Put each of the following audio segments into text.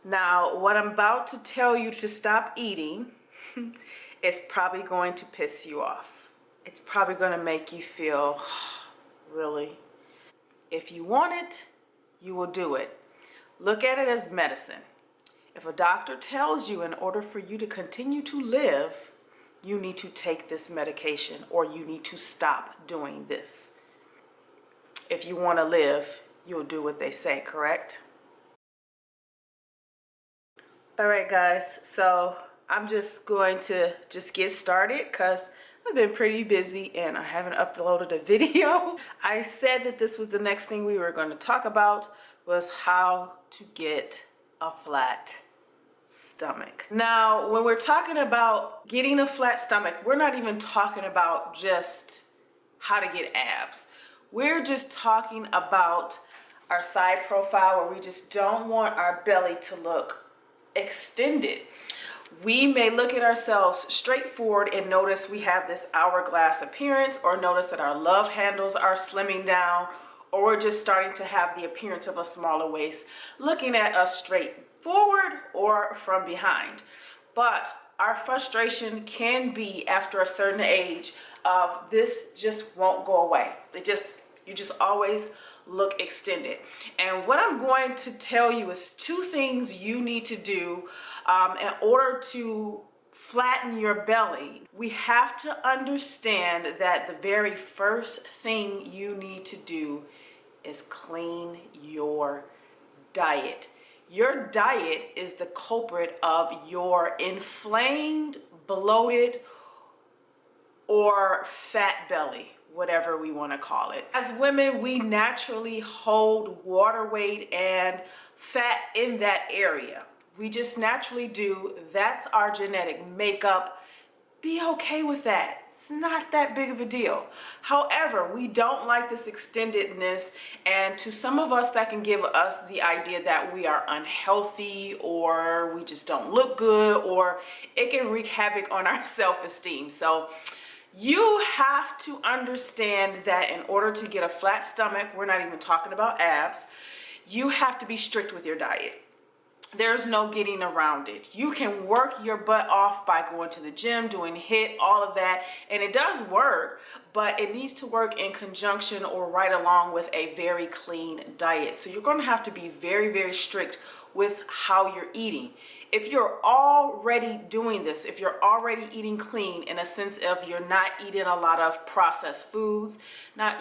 Now, what I'm about to tell you to stop eating is probably going to piss you off. It's probably going to make you feel, really? If you want it, you will do it. Look at it as medicine. If a doctor tells you in order for you to continue to live, you need to take this medication or you need to stop doing this. If you want to live, you'll do what they say, correct? All right, guys, so I'm just going to get started because I've been pretty busy and I haven't uploaded a video. I said that this was the next thing we were going to talk about, was how to get a flat stomach. Now, when we're talking about getting a flat stomach, we're not even talking about just how to get abs. We're just talking about our side profile where we just don't want our belly to look extended. We may look at ourselves straight forward and notice we have this hourglass appearance, or notice that our love handles are slimming down, or we're just starting to have the appearance of a smaller waist looking at us straight forward or from behind. But our frustration can be, after a certain age, of this just won't go away. You just always look extended. And what I'm going to tell you is 2 things you need to do in order to flatten your belly. We have to understand that the very first thing you need to do is clean your diet. Your diet is the culprit of your inflamed, bloated, or fat belly, whatever we want to call it. As women, we naturally hold water weight and fat in that area. We just naturally do. That's our genetic makeup. Be okay with that. It's not that big of a deal. However, we don't like this extendedness, and to some of us that can give us the idea that we are unhealthy, or we just don't look good, or it can wreak havoc on our self-esteem. So you have to understand that in order to get a flat stomach, we're not even talking about abs, you have to be strict with your diet. There's no getting around it. You can work your butt off by going to the gym, doing HIIT, all of that, and it does work, but it needs to work in conjunction or right along with a very clean diet. So you're going to have to be very, very strict with how you're eating. If you're already doing this, if you're already eating clean, in a sense of you're not eating a lot of processed foods,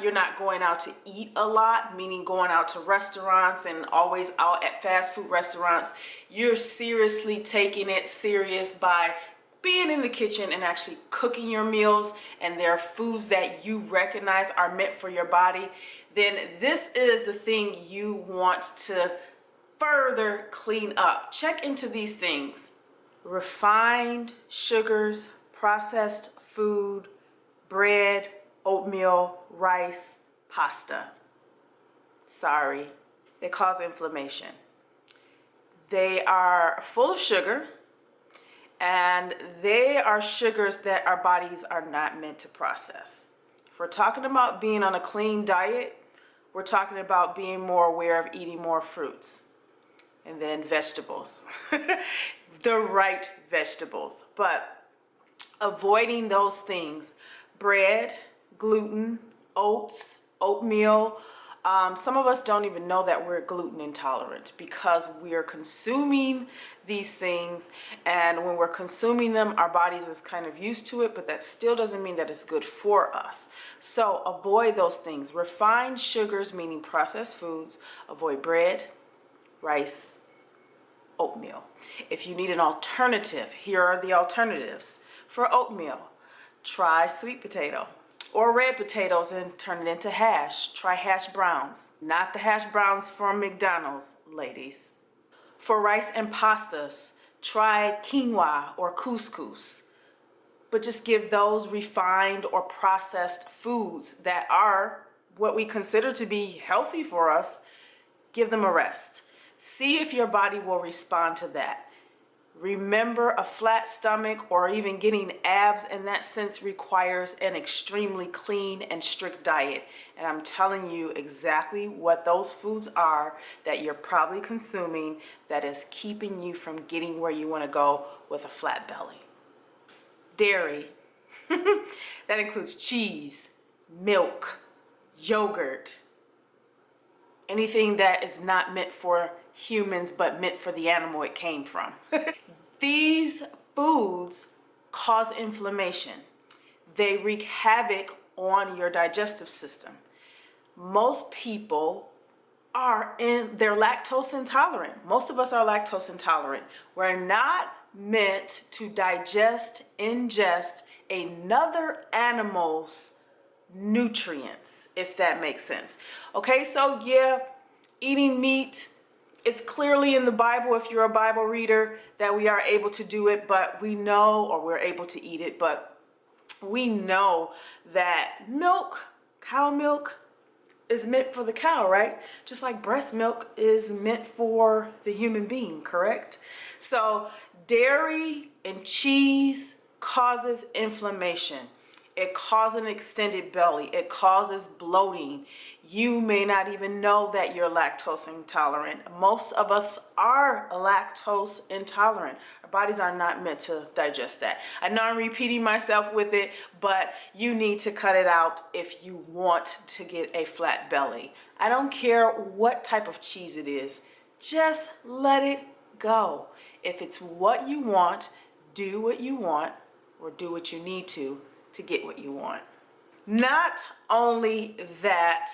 you're not going out to eat a lot, meaning going out to restaurants and always out at fast food restaurants, you're seriously taking it serious by being in the kitchen and actually cooking your meals, and there are foods that you recognize are meant for your body, then this is the thing you want to further clean up. Check into these things: refined sugars, processed food, bread, oatmeal, rice, pasta. Sorry, they cause inflammation. They are full of sugar, and they are sugars that our bodies are not meant to process. If we're talking about being on a clean diet, we're talking about being more aware of eating more fruits. And then vegetables, the right vegetables, but avoiding those things: bread, gluten, oats, oatmeal. Some of us don't even know that we're gluten intolerant because we are consuming these things, and when we're consuming them, our bodies is kind of used to it, but that still doesn't mean that it's good for us. So avoid those things. Refined sugars, meaning processed foods. Avoid bread, rice, oatmeal. If you need an alternative, here are the alternatives. For oatmeal, try sweet potato or red potatoes and turn it into hash. Try hash browns, not the hash browns from McDonald's, ladies. For rice and pastas, try quinoa or couscous, but just give those refined or processed foods that are what we consider to be healthy for us, give them a rest. See if your body will respond to that. Remember, a flat stomach or even getting abs in that sense requires an extremely clean and strict diet. And I'm telling you exactly what those foods are that you're probably consuming that is keeping you from getting where you want to go with a flat belly. Dairy. That includes cheese, milk, yogurt, anything that is not meant for humans but meant for the animal it came from. These foods cause inflammation. They wreak havoc on your digestive system. Most people they're lactose intolerant. Most of us are lactose intolerant. We're not meant to ingest another animal's nutrients, if that makes sense. Okay, so yeah, eating meat, it's clearly in the Bible, if you're a Bible reader, that we are able to do it, but we know, or we're able to eat it, but we know that milk, cow milk, is meant for the cow, right? Just like breast milk is meant for the human being, correct? So dairy and cheese causes inflammation. It causes an extended belly. It causes bloating. You may not even know that you're lactose intolerant. Most of us are lactose intolerant. Our bodies are not meant to digest that. I know I'm repeating myself with it, but you need to cut it out if you want to get a flat belly. I don't care what type of cheese it is. Just let it go. If it's what you want, do what you want, or do what you need to get what you want. Not only that,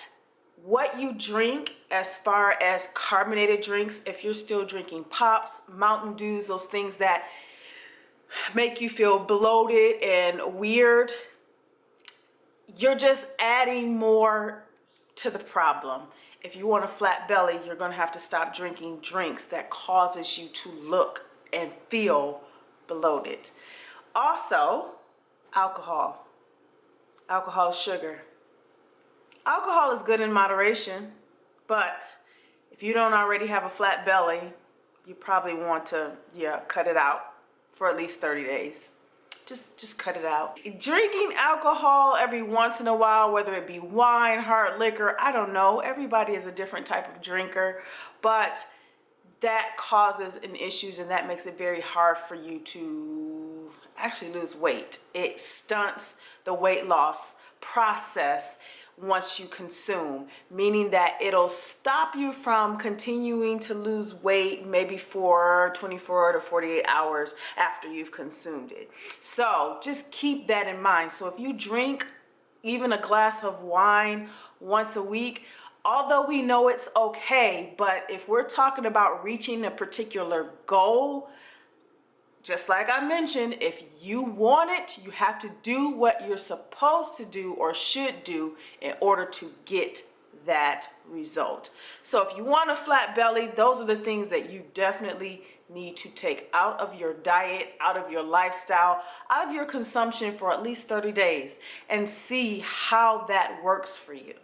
what you drink as far as carbonated drinks, if you're still drinking pops, Mountain Dews, those things that make you feel bloated and weird, you're just adding more to the problem. If you want a flat belly, you're going to have to stop drinking drinks that causes you to look and feel bloated. Also, alcohol. Alcohol is sugar. Alcohol is good in moderation, but if you don't already have a flat belly, you probably want to, cut it out for at least 30 days. Just cut it out. Drinking alcohol every once in a while, whether it be wine, hard liquor, I don't know. Everybody is a different type of drinker, but that causes an issues, and that makes it very hard for you to actually lose weight. It stunts the weight loss process once you consume, meaning that it'll stop you from continuing to lose weight maybe for 24 to 48 hours after you've consumed it. So just keep that in mind. So if you drink even a glass of wine once a week, although we know it's okay, but if we're talking about reaching a particular goal, just like I mentioned, if you want it, you have to do what you're supposed to do or should do in order to get that result. So if you want a flat belly, those are the things that you definitely need to take out of your diet, out of your lifestyle, out of your consumption for at least 30 days and see how that works for you.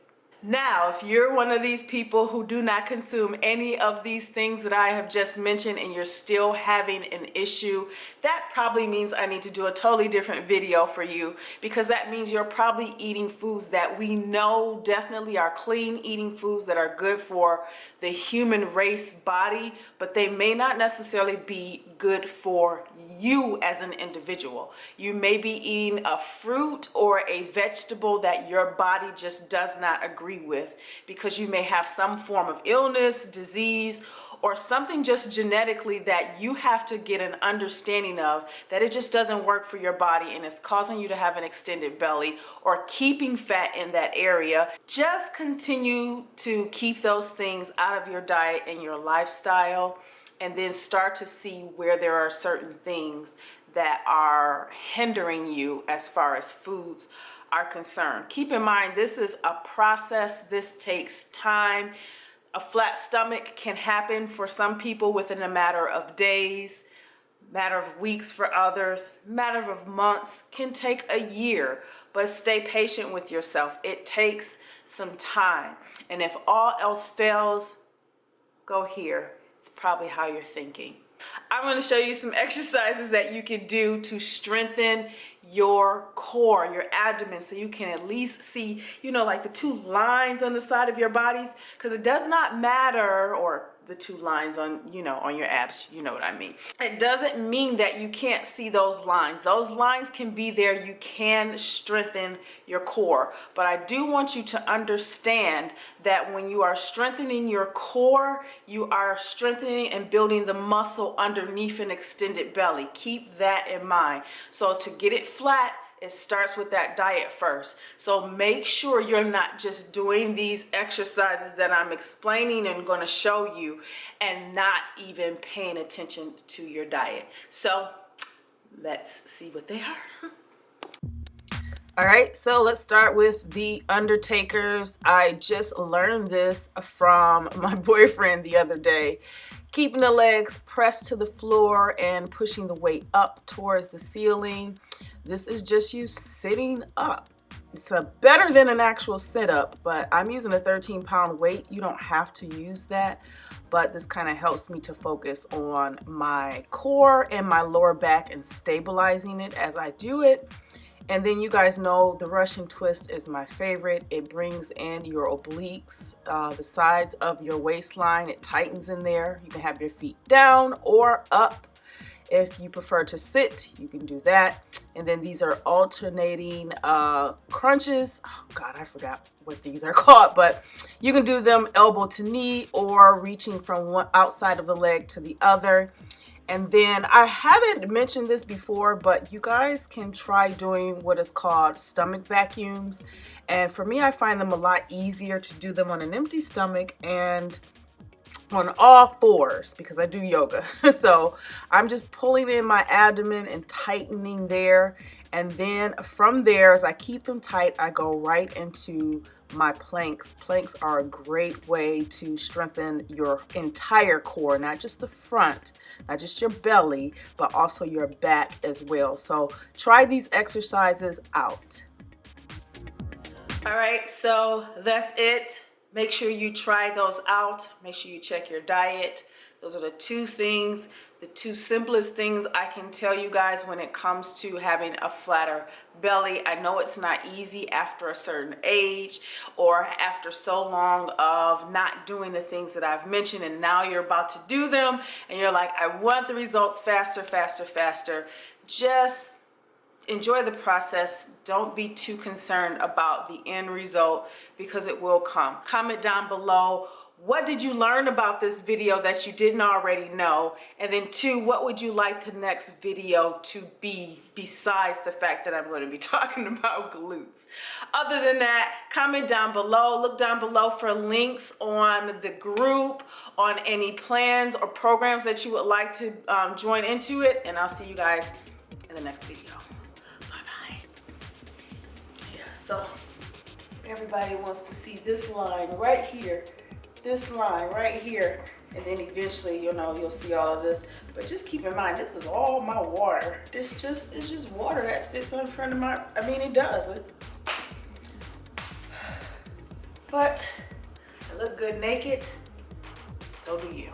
Now, if you're one of these people who do not consume any of these things that I have just mentioned and you're still having an issue, that probably means I need to do a totally different video for you, because that means you're probably eating foods that we know definitely are clean eating foods that are good for the human race body, but they may not necessarily be good for you as an individual. You may be eating a fruit or a vegetable that your body just does not agree with, because you may have some form of illness, disease, or something just genetically that you have to get an understanding of, that it just doesn't work for your body and it's causing you to have an extended belly or keeping fat in that area. Just continue to keep those things out of your diet and your lifestyle, and then start to see where there are certain things that are hindering you as far as foods are concerned. Keep in mind, this is a process. This takes time. A flat stomach can happen for some people within a matter of days, matter of weeks for others, matter of months, can take a year, but stay patient with yourself. It takes some time. And if all else fails, go here. It's probably how you're thinking. I'm going to show you some exercises that you can do to strengthen your core, your abdomen, so you can at least see, you know, like the two lines on the side of your bodies, because it does not matter, or the two lines on, you know, on your abs, you know what I mean. It doesn't mean that you can't see those lines. Those lines can be there. You can strengthen your core. But I do want you to understand that when you are strengthening your core, you are strengthening and building the muscle underneath an extended belly. Keep that in mind. So to get it flat, it starts with that diet first. So make sure you're not just doing these exercises that I'm explaining and going to show you and not even paying attention to your diet. So let's see what they are. All right, so let's start with the Undertakers. I just learned this from my boyfriend the other day. Keeping the legs pressed to the floor and pushing the weight up towards the ceiling. This is just you sitting up. It's better than an actual sit-up, but I'm using a 13-pound weight. You don't have to use that, but this kind of helps me to focus on my core and my lower back and stabilizing it as I do it. And then you guys know the Russian twist is my favorite. It brings in your obliques, the sides of your waistline. It tightens in there. You can have your feet down or up. If you prefer to sit, you can do that. And then these are alternating crunches. Oh God, I forgot what these are called, but you can do them elbow to knee or reaching from one outside of the leg to the other. And then I haven't mentioned this before, but you guys can try doing what is called stomach vacuums. And for me, I find them a lot easier to do them on an empty stomach and on all fours because I do yoga. So I'm just pulling in my abdomen and tightening there. And then from there, as I keep them tight, I go right into my planks. Planks are a great way to strengthen your entire core, not just the front, not just your belly, but also your back as well. So try these exercises out. All right, so that's it. Make sure you try those out. Make sure you check your diet. Those are the two things, the two simplest things I can tell you guys when it comes to having a flatter belly. I know it's not easy after a certain age or after so long of not doing the things that I've mentioned, and now you're about to do them and you're like, I want the results faster, faster, faster. Just enjoy the process. Don't be too concerned about the end result because it will come. Comment down below, what did you learn about this video that you didn't already know? And then 2, what would you like the next video to be besides the fact that I'm going to be talking about glutes? Other than that, comment down below. Look down below for links on the group, on any plans or programs that you would like to join into it. And I'll see you guys in the next video. Bye-bye. Yeah, so everybody wants to see this line right here. This line right here, and then eventually, you know, you'll see all of this. But just keep in mind, this is all my water. It's just water that sits in front of my, I mean, it does. But I look good naked, so do you.